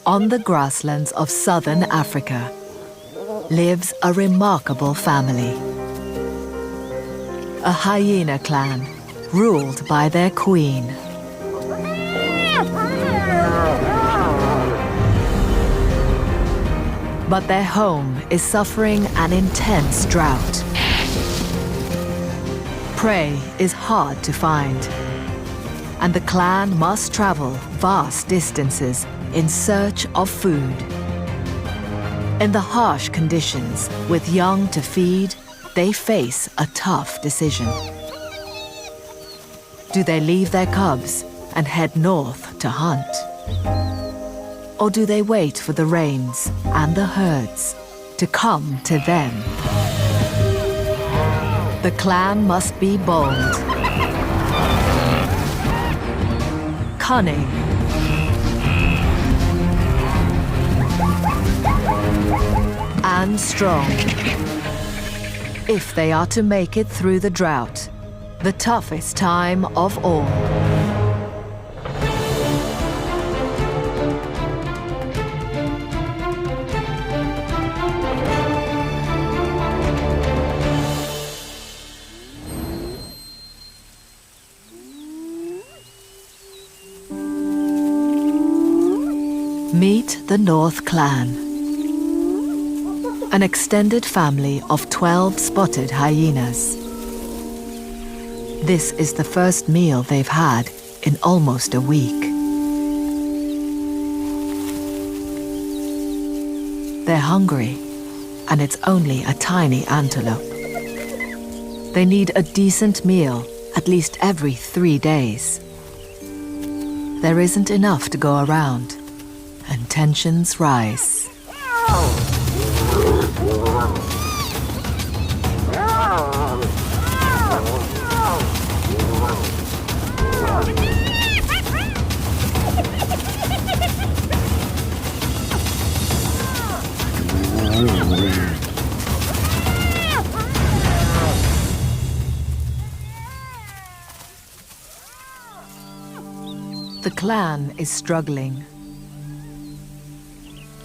On the grasslands of southern Africa lives a remarkable family. A hyena clan ruled by their queen. But their home is suffering an intense drought. Prey is hard to find, and the clan must travel vast distances in search of food. In the harsh conditions, with young to feed, they face a tough decision. Do they leave their cubs and head north to hunt? Or do they wait for the rains and the herds to come to them? The clan must be bold, cunning, and strong, if they are to make it through the drought, the toughest time of all. Meet the North Clan, an extended family of 12 spotted hyenas. This is the first meal they've had in almost a week. They're hungry, and it's only a tiny antelope. They need a decent meal at least every 3 days. There isn't enough to go around, and tensions rise. The clan is struggling.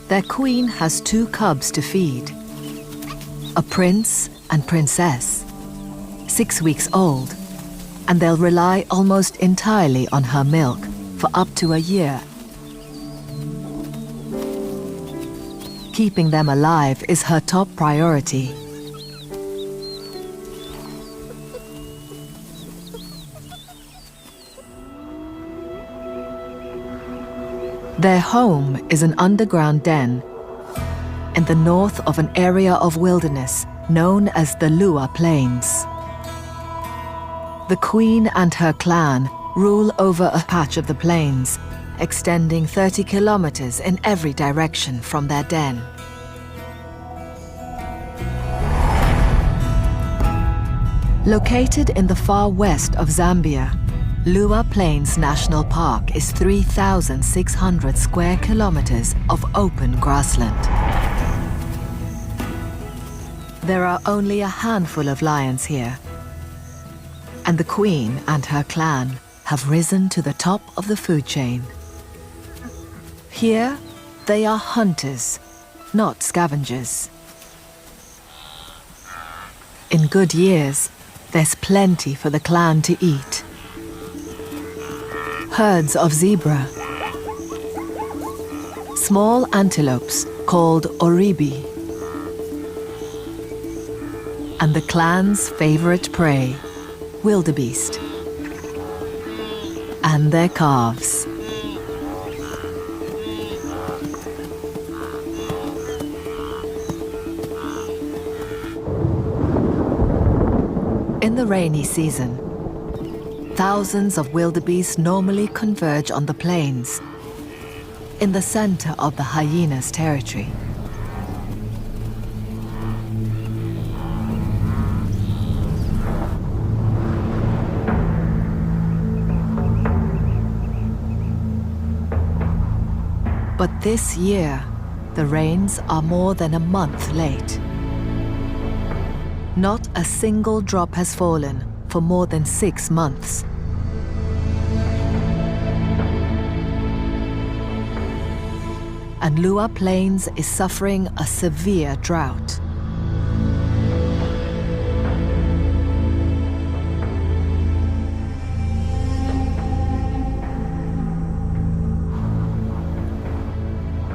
Their queen has 2 cubs to feed, a prince and princess, 6 weeks old, and they'll rely almost entirely on her milk for up to a year. Keeping them alive is her top priority. Their home is an underground den in the north of an area of wilderness known as the Lua Plains. The queen and her clan rule over a patch of the plains, extending 30 kilometers in every direction from their den. Located in the far west of Zambia, Lua Plains National Park is 3,600 square kilometers of open grassland. There are only a handful of lions here, and the queen and her clan have risen to the top of the food chain. Here, they are hunters, not scavengers. In good years, there's plenty for the clan to eat. Herds of zebra, small antelopes called oribi, and the clan's favorite prey, wildebeest, and their calves. In the rainy season, thousands of wildebeest normally converge on the plains, in the center of the hyena's territory. But this year, the rains are more than a month late. Not a single drop has fallen for more than 6 months. and Lua Plains is suffering a severe drought.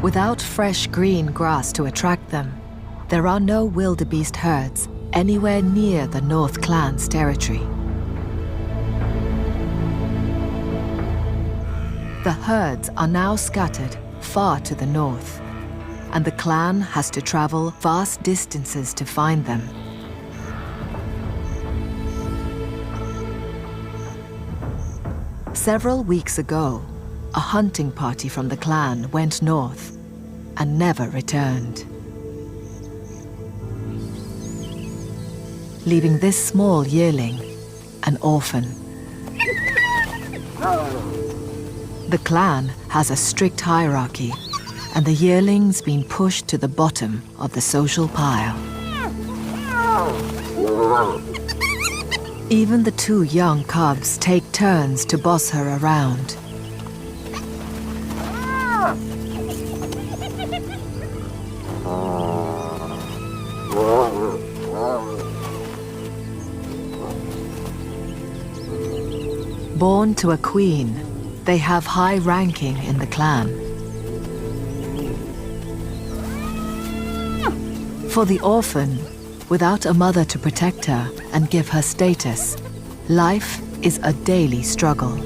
Without fresh green grass to attract them, there are no wildebeest herds anywhere near the North Clan's territory. The herds are now scattered far to the north, and the clan has to travel vast distances to find them. Several weeks ago, a hunting party from the clan went north and never returned, leaving this small yearling an orphan. The clan has a strict hierarchy, and the yearling's been pushed to the bottom of the social pile. Even the two young cubs take turns to boss her around. Born to a queen, they have high ranking in the clan. For the orphan, without a mother to protect her and give her status, life is a daily struggle.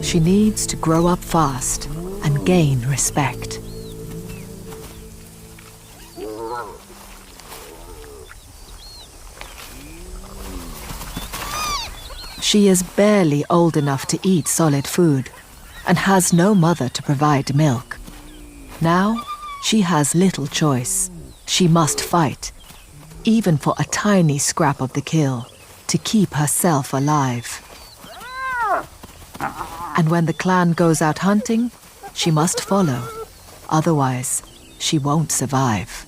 She needs to grow up fast and gain respect. She is barely old enough to eat solid food and has no mother to provide milk. Now, she has little choice. She must fight, even for a tiny scrap of the kill, to keep herself alive. And when the clan goes out hunting, she must follow. Otherwise, she won't survive.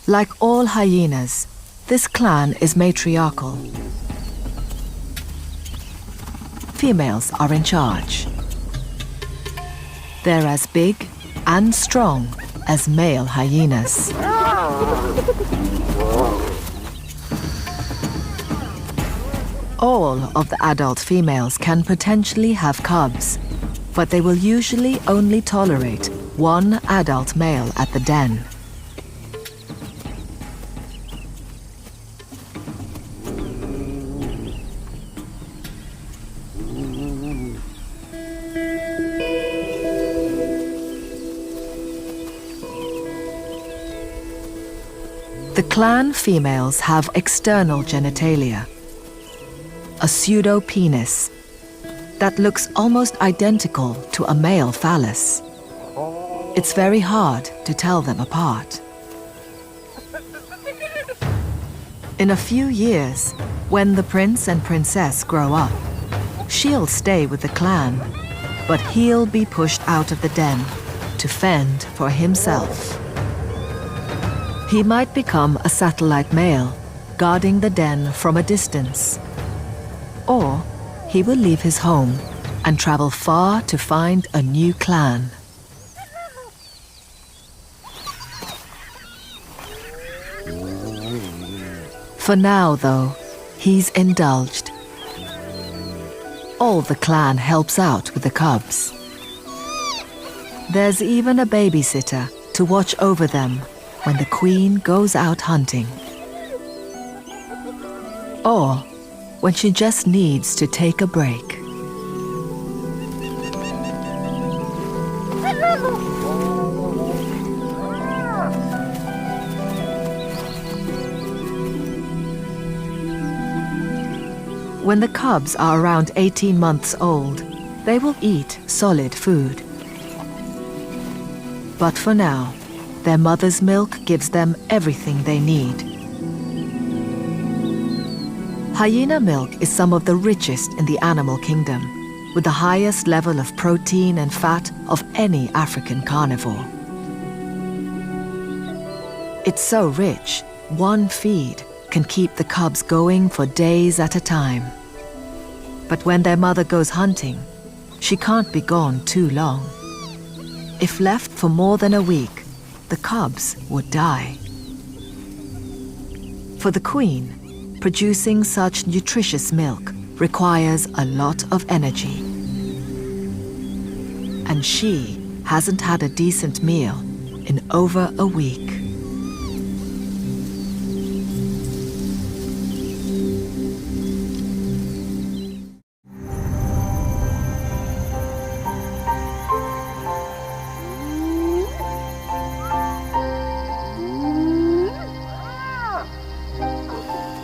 Like all hyenas, this clan is matriarchal. Females are in charge. They're as big and strong as male hyenas. All of the adult females can potentially have cubs, but they will usually only tolerate one adult male at the den. The clan females have external genitalia, a pseudo-penis that looks almost identical to a male phallus. It's very hard to tell them apart. In a few years, when the prince and princess grow up, she'll stay with the clan, but he'll be pushed out of the den to fend for himself. He might become a satellite male, guarding the den from a distance. Or he will leave his home and travel far to find a new clan. For now, though, he's indulged. All the clan helps out with the cubs. There's even a babysitter to watch over them when the queen goes out hunting. Or when she just needs to take a break. When the cubs are around 18 months old, they will eat solid food. But for now, their mother's milk gives them everything they need. Hyena milk is some of the richest in the animal kingdom, with the highest level of protein and fat of any African carnivore. It's so rich, one feed can keep the cubs going for days at a time. But when their mother goes hunting, she can't be gone too long. If left for more than a week, the cubs would die. For the queen, producing such nutritious milk requires a lot of energy. And she hasn't had a decent meal in over a week.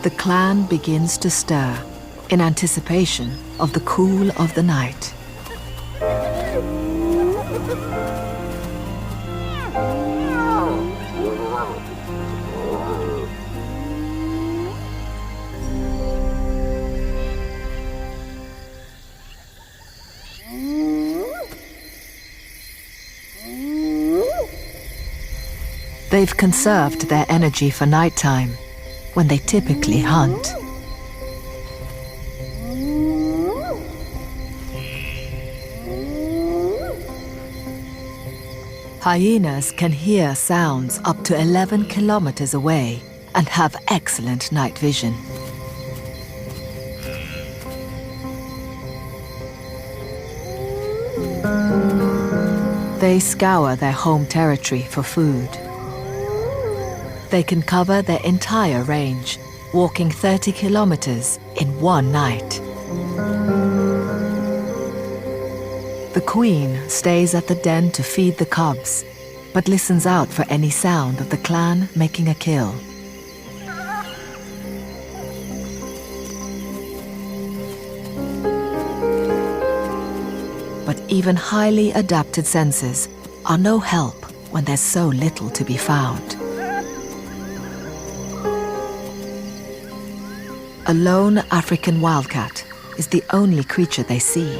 The clan begins to stir in anticipation of the cool of the night. They've conserved their energy for nighttime, when they typically hunt. Hyenas can hear sounds up to 11 kilometers away and have excellent night vision. They scour their home territory for food. They can cover their entire range, walking 30 kilometers in one night. The queen stays at the den to feed the cubs, but listens out for any sound of the clan making a kill. But even highly adapted senses are no help when there's so little to be found. A lone African wildcat is the only creature they see.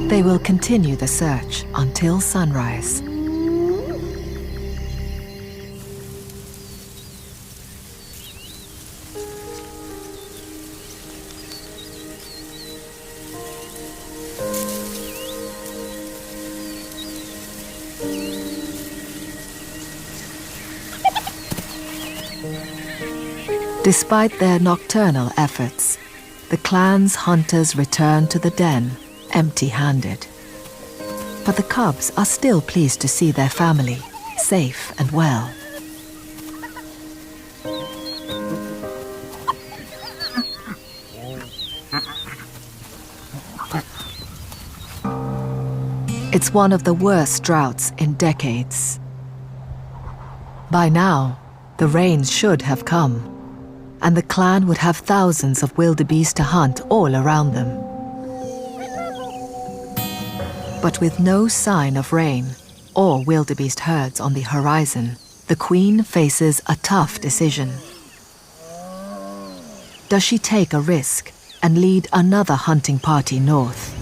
They will continue the search until sunrise. Despite their nocturnal efforts, the clan's hunters return to the den empty-handed. But the cubs are still pleased to see their family safe and well. It's one of the worst droughts in decades. By now, the rains should have come, and the clan would have thousands of wildebeest to hunt all around them. But with no sign of rain or wildebeest herds on the horizon, the queen faces a tough decision. Does she take a risk and lead another hunting party north?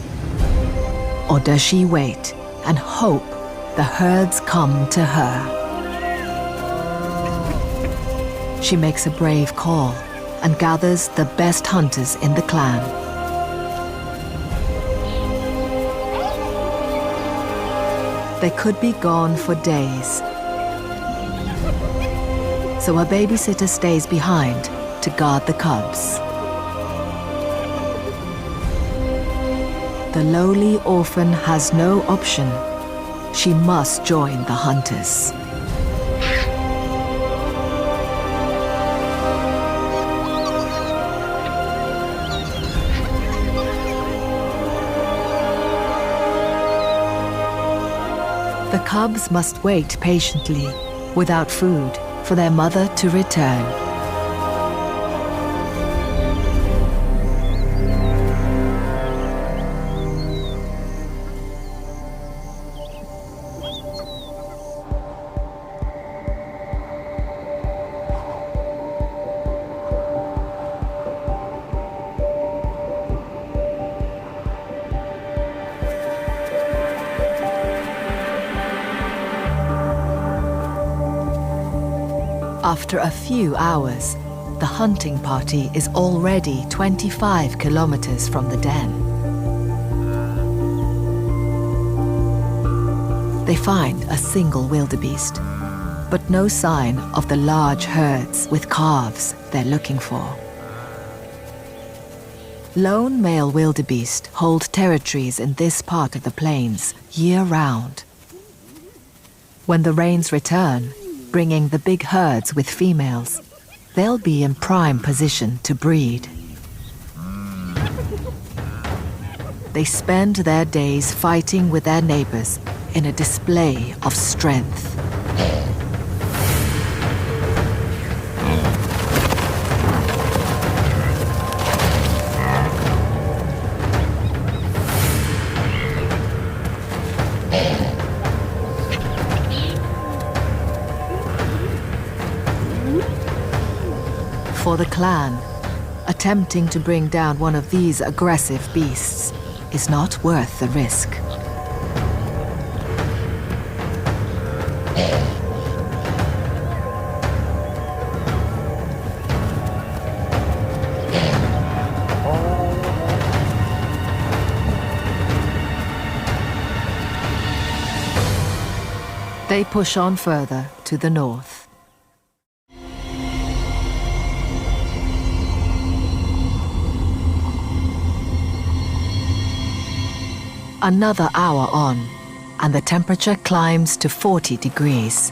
Or does she wait and hope the herds come to her? She makes a brave call and gathers the best hunters in the clan. They could be gone for days, so a babysitter stays behind to guard the cubs. The lowly orphan has no option. She must join the hunters. The cubs must wait patiently, without food, for their mother to return. After a few hours, the hunting party is already 25 kilometers from the den. They find a single wildebeest, but no sign of the large herds with calves they're looking for. Lone male wildebeest hold territories in this part of the plains year-round. When the rains return, bringing the big herds with females, they'll be in prime position to breed. They spend their days fighting with their neighbors in a display of strength. For the clan, attempting to bring down one of these aggressive beasts is not worth the risk. They push on further to the north. Another hour on, and the temperature climbs to 40 degrees.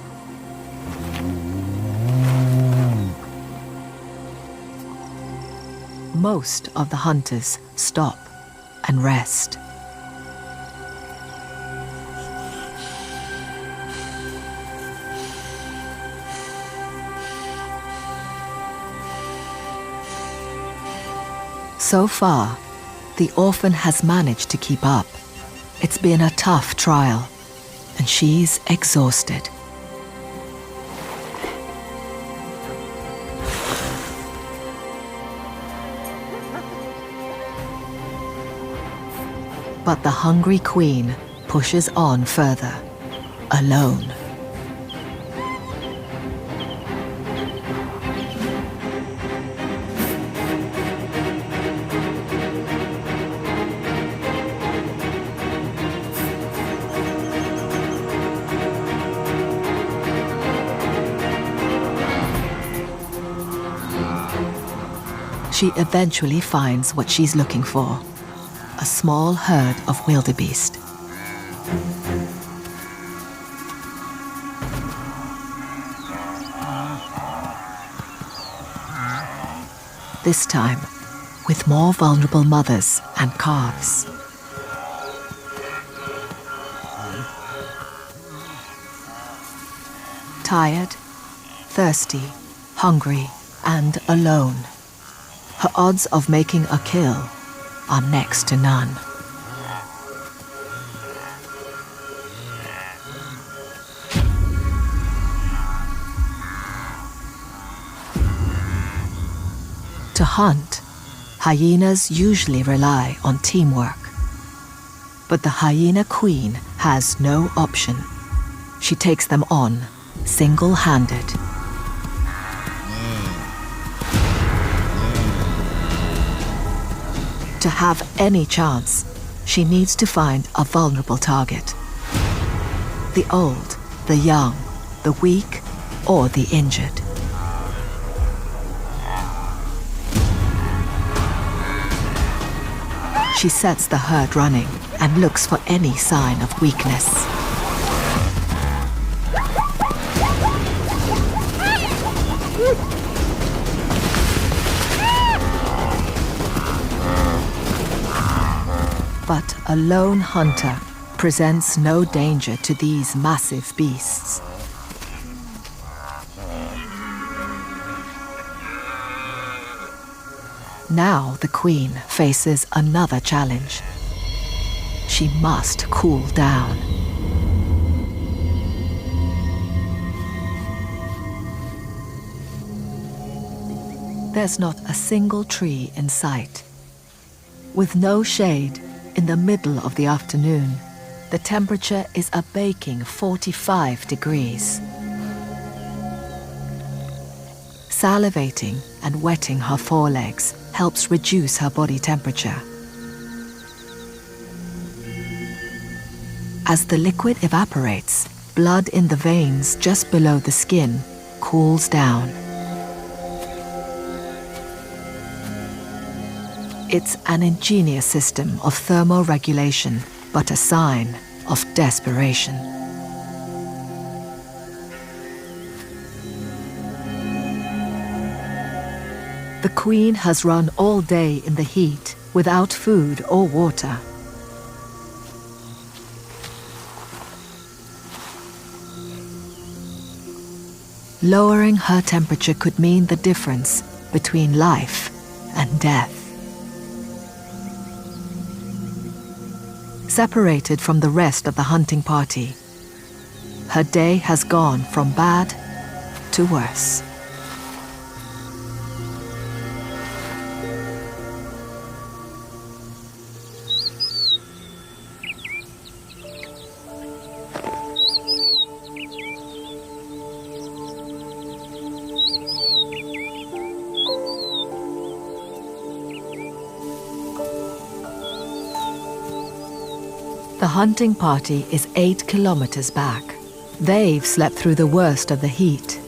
Most of the hunters stop and rest. So far, the orphan has managed to keep up. It's been a tough trial, and she's exhausted. But the hungry queen pushes on further, alone. She eventually finds what she's looking for, a small herd of wildebeest. This time, with more vulnerable mothers and calves. Tired, thirsty, hungry, and alone, her odds of making a kill are next to none. To hunt, hyenas usually rely on teamwork. But the hyena queen has no option. She takes them on, single-handed. To have any chance, she needs to find a vulnerable target. The old, the young, the weak, or the injured. She sets the herd running and looks for any sign of weakness. But a lone hunter presents no danger to these massive beasts. Now the queen faces another challenge. She must cool down. There's not a single tree in sight. With no shade, in the middle of the afternoon, the temperature is a baking 45 degrees. Salivating and wetting her forelegs helps reduce her body temperature. As the liquid evaporates, blood in the veins just below the skin cools down. It's an ingenious system of thermoregulation, but a sign of desperation. The queen has run all day in the heat without food or water. Lowering her temperature could mean the difference between life and death. Separated from the rest of the hunting party, her day has gone from bad to worse. The hunting party is 8 kilometers back. They've slept through the worst of the heat.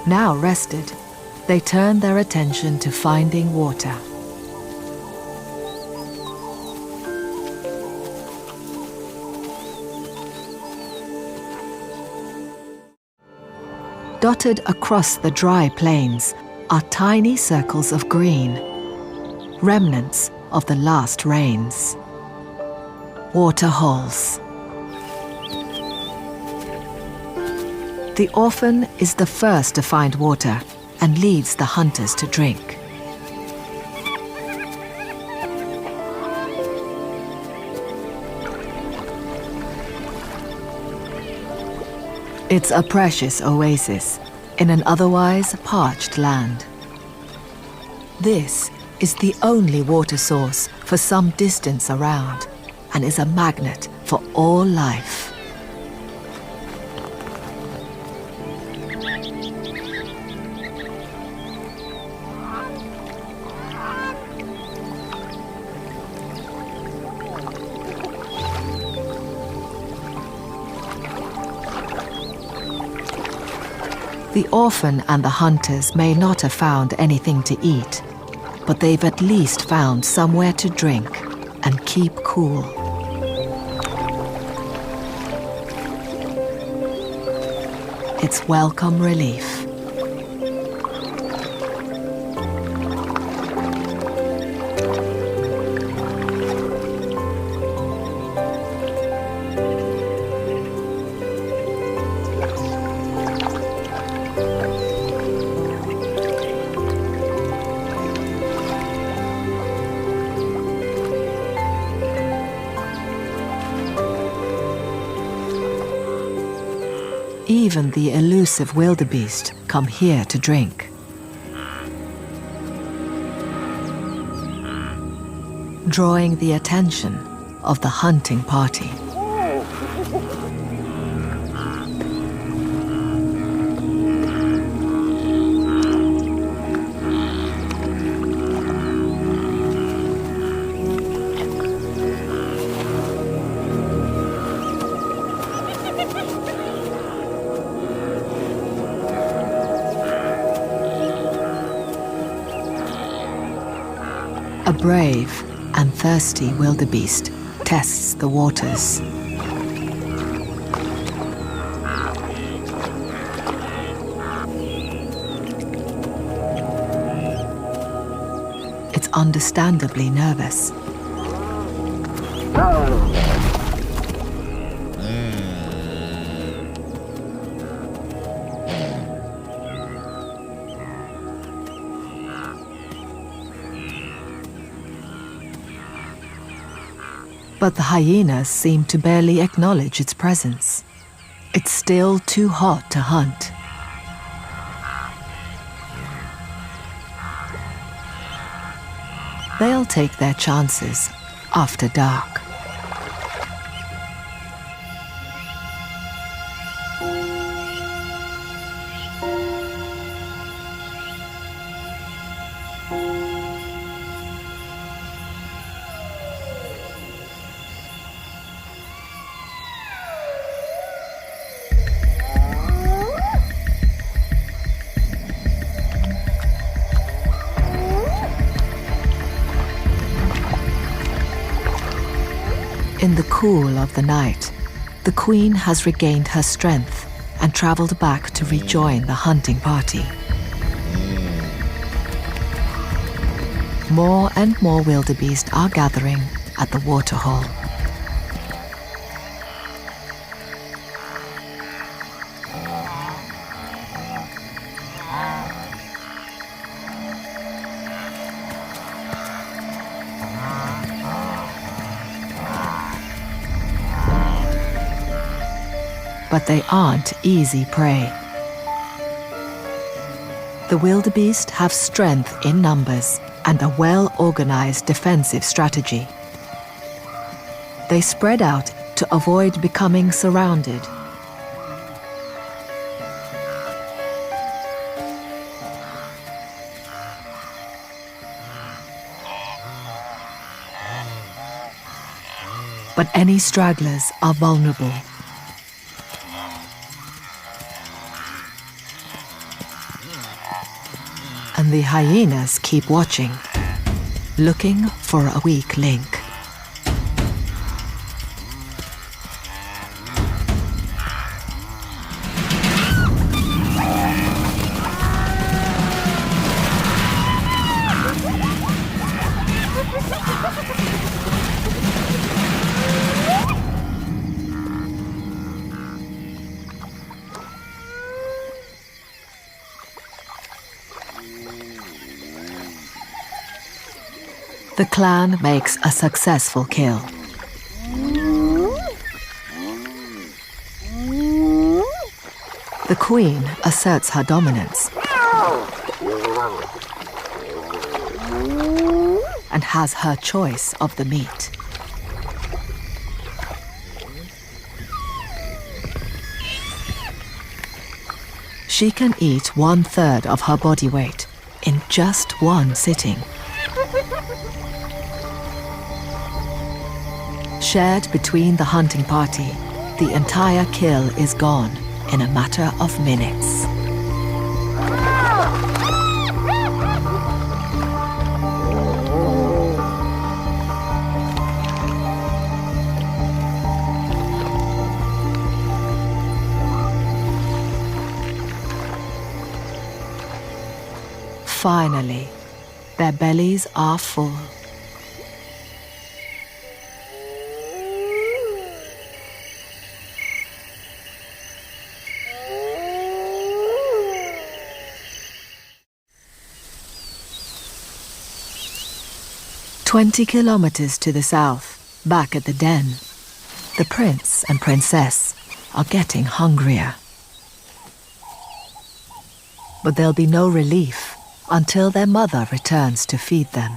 Now rested, they turn their attention to finding water. Dotted across the dry plains are tiny circles of green, remnants of the last rains. Water holes. The orphan is the first to find water and leads the hunters to drink. It's a precious oasis in an otherwise parched land. This is the only water source for some distance around and is a magnet for all life. The orphan and the hunters may not have found anything to eat, but they've at least found somewhere to drink and keep cool. It's welcome relief. Even the elusive wildebeest come here to drink. Drawing the attention of the hunting party. A brave and thirsty wildebeest tests the waters. It's understandably nervous. But the hyenas seem to barely acknowledge its presence. It's still too hot to hunt. They'll take their chances after dark. In the cool of the night, the queen has regained her strength and traveled back to rejoin the hunting party. More and more wildebeest are gathering at the waterhole. But they aren't easy prey. The wildebeest have strength in numbers and a well-organized defensive strategy. They spread out to avoid becoming surrounded. But any stragglers are vulnerable. And the hyenas keep watching, looking for a weak link. The clan makes a successful kill. The queen asserts her dominance and has her choice of the meat. She can eat 1/3 of her body weight in just one sitting. Shared between the hunting party, the entire kill is gone in a matter of minutes. Finally, their bellies are full. "20 kilometers to the south, back at the den, the prince and princess are getting hungrier. But there'll be no relief until their mother returns to feed them.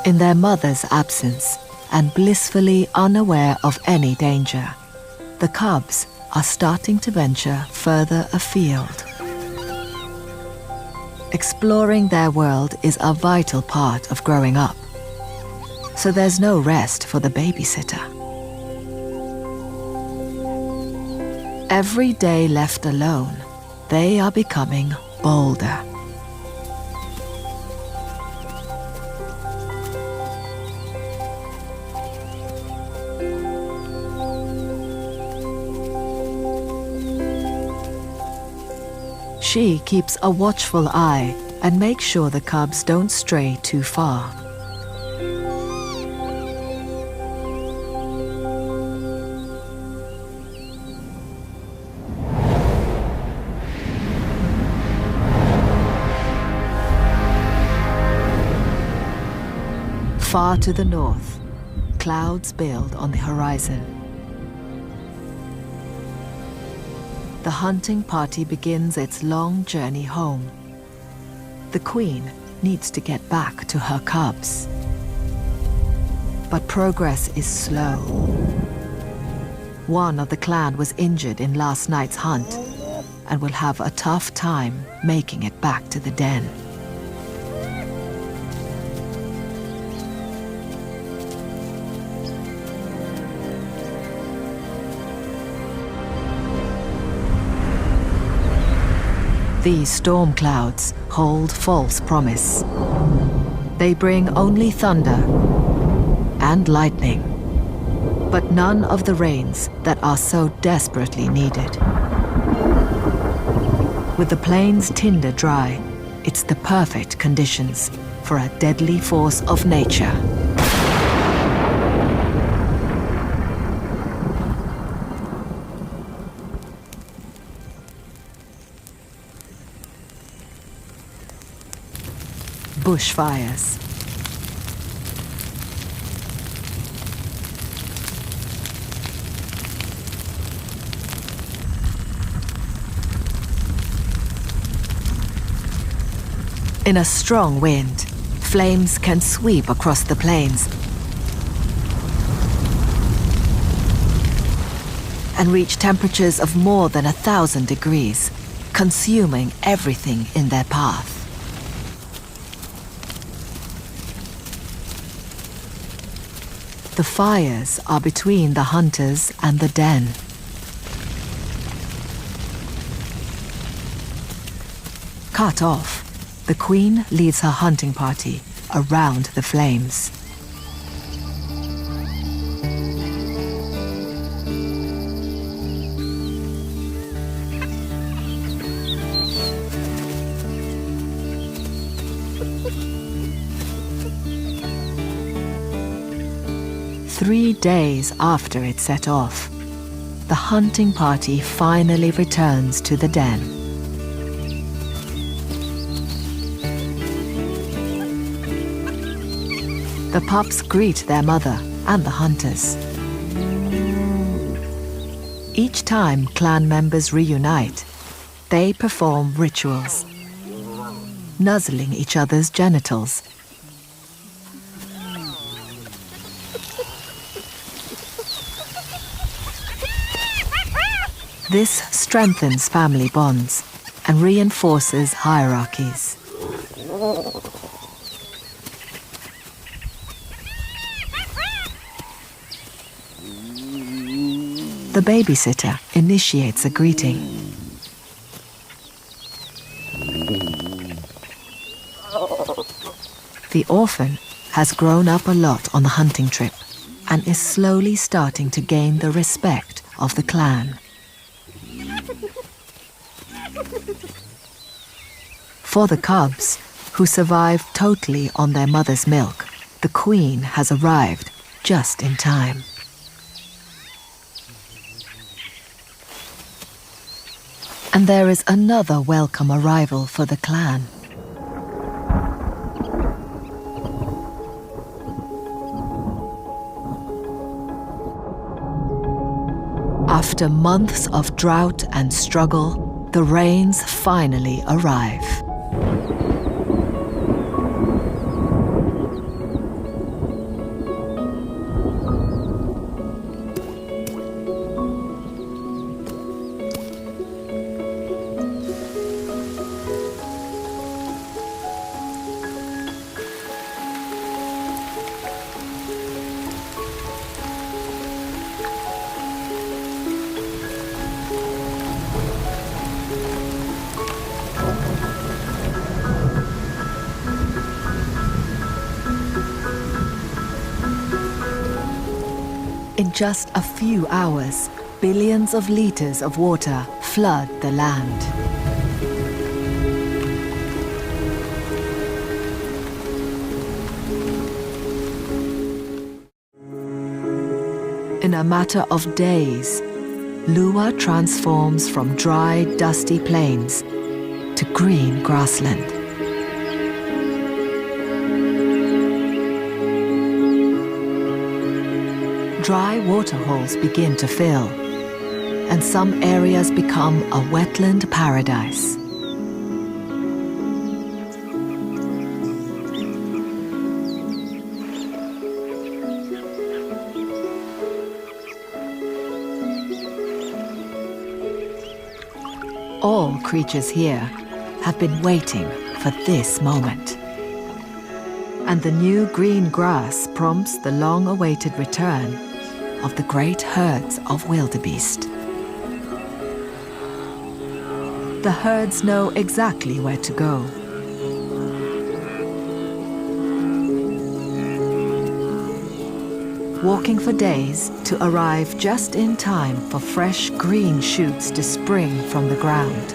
In their mother's absence, and blissfully unaware of any danger, the cubs are starting to venture further afield. Exploring their world is a vital part of growing up, so there's no rest for the babysitter. Every day left alone, they are becoming bolder. She keeps a watchful eye and makes sure the cubs don't stray too far. Far to the north, clouds build on the horizon. The hunting party begins its long journey home. The queen needs to get back to her cubs. But progress is slow. One of the clan was injured in last night's hunt and will have a tough time making it back to the den. These storm clouds hold false promise. They bring only thunder and lightning, but none of the rains that are so desperately needed. With the plains tinder dry, it's the perfect conditions for a deadly force of nature. Bushfires. In a strong wind, flames can sweep across the plains and reach temperatures of more than 1,000 degrees, consuming everything in their path. The fires are between the hunters and the den. Cut off, the queen leads her hunting party around the flames. Three days after it set off, the hunting party finally returns to the den. The pups greet their mother and the hunters. Each time clan members reunite, they perform rituals, nuzzling each other's genitals. This strengthens family bonds and reinforces hierarchies. The babysitter initiates a greeting. The orphan has grown up a lot on the hunting trip and is slowly starting to gain the respect of the clan. For the cubs, who survive totally on their mother's milk, the queen has arrived just in time. And there is another welcome arrival for the clan. After months of drought and struggle, the rains finally arrive. In just a few hours, billions of liters of water flood the land. In a matter of days, Lua transforms from dry, dusty plains to green grassland. Dry waterholes begin to fill, and some areas become a wetland paradise. All creatures here have been waiting for this moment. And the new green grass prompts the long-awaited return of the great herds of wildebeest. The herds know exactly where to go. Walking for days to arrive just in time for fresh green shoots to spring from the ground.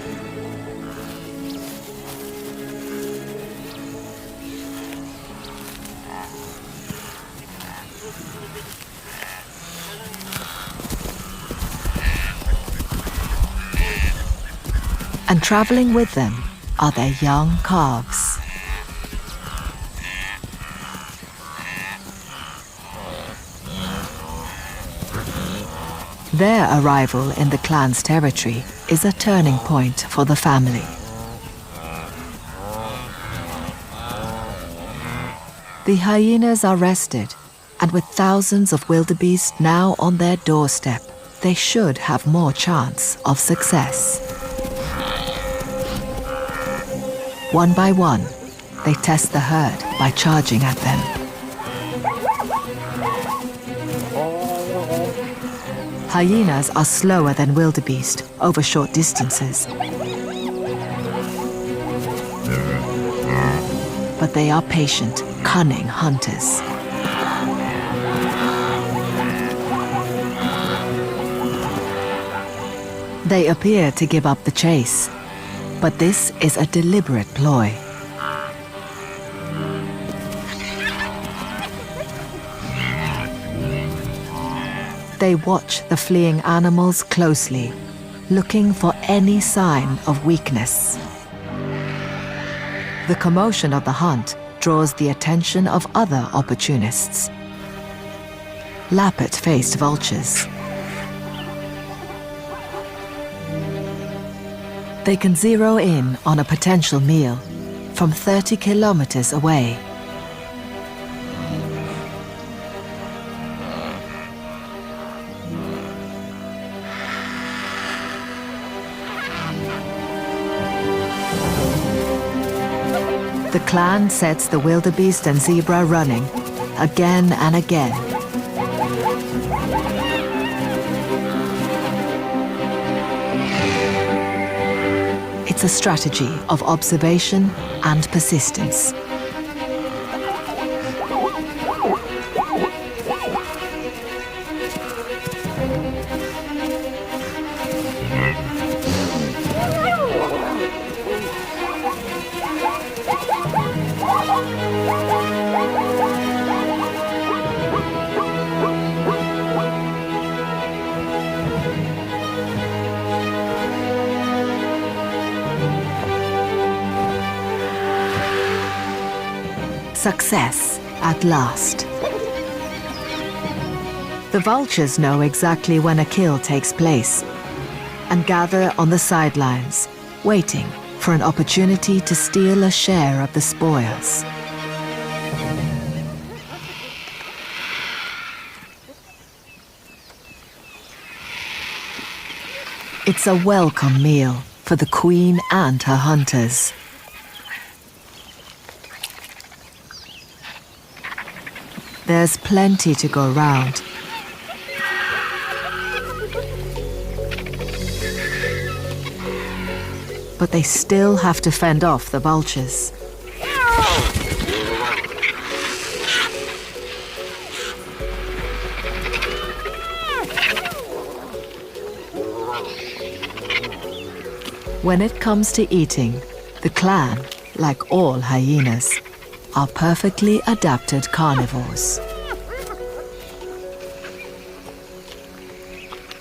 And traveling with them are their young calves. Their arrival in the clan's territory is a turning point for the family. The hyenas are rested, and with thousands of wildebeest now on their doorstep, they should have more chance of success. One by one, they test the herd by charging at them. Hyenas are slower than wildebeest over short distances. But they are patient, cunning hunters. They appear to give up the chase, but this is a deliberate ploy. They watch the fleeing animals closely, looking for any sign of weakness. The commotion of the hunt draws the attention of other opportunists. Lappet-faced vultures. They can zero in on a potential meal from 30 kilometers away. The clan sets the wildebeest and zebra running again and again. It's a strategy of observation and persistence. Success at last. The vultures know exactly when a kill takes place and gather on the sidelines, waiting for an opportunity to steal a share of the spoils. It's a welcome meal for the queen and her hunters. There's plenty to go round. But they still have to fend off the vultures. When it comes to eating, the clan, like all hyenas, are perfectly adapted carnivores.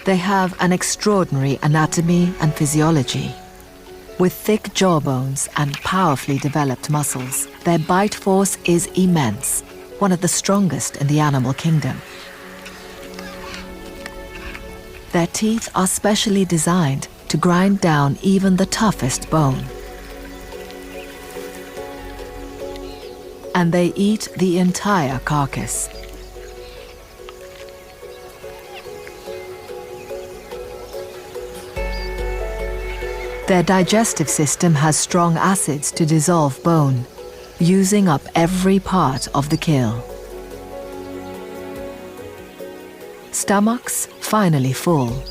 They have an extraordinary anatomy and physiology. With thick jawbones and powerfully developed muscles, their bite force is immense, one of the strongest in the animal kingdom. Their teeth are specially designed to grind down even the toughest bone. And they eat the entire carcass. Their digestive system has strong acids to dissolve bone, using up every part of the kill. Stomachs finally full,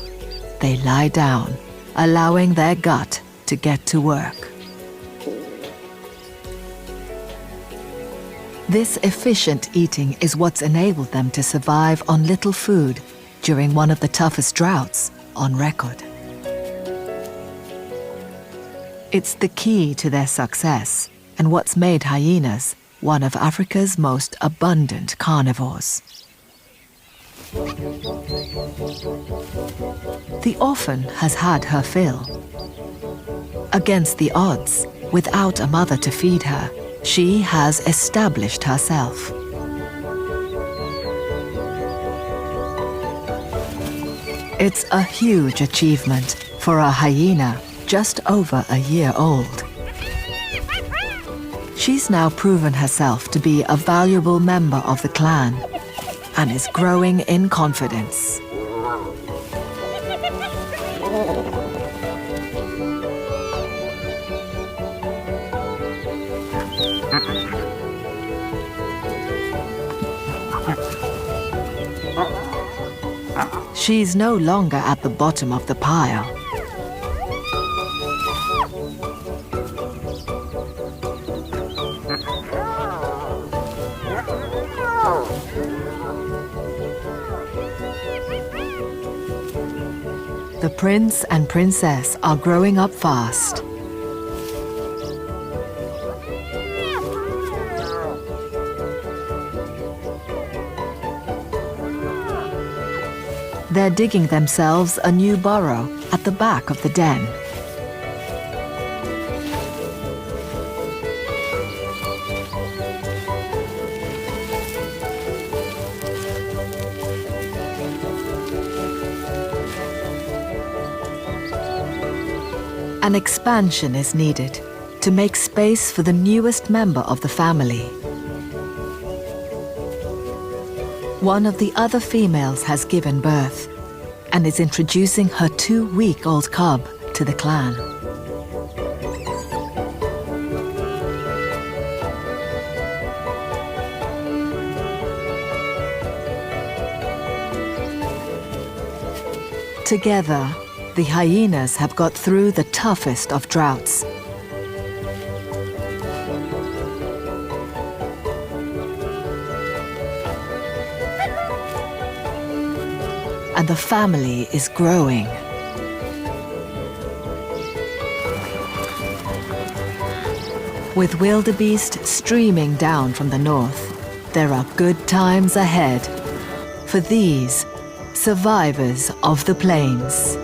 they lie down, allowing their gut to get to work. This efficient eating is what's enabled them to survive on little food during one of the toughest droughts on record. It's the key to their success and what's made hyenas one of Africa's most abundant carnivores. The orphan has had her fill. Against the odds, without a mother to feed her, she has established herself. It's a huge achievement for a hyena just over a year old. She's now proven herself to be a valuable member of the clan and is growing in confidence. She's no longer at the bottom of the pile. The prince and princess are growing up fast. They're digging themselves a new burrow at the back of the den. An expansion is needed to make space for the newest member of the family. One of the other females has given birth and is introducing her 2-week-old cub to the clan. Together, the hyenas have got through the toughest of droughts. And the family is growing. With wildebeest streaming down from the north, there are good times ahead for these survivors of the plains.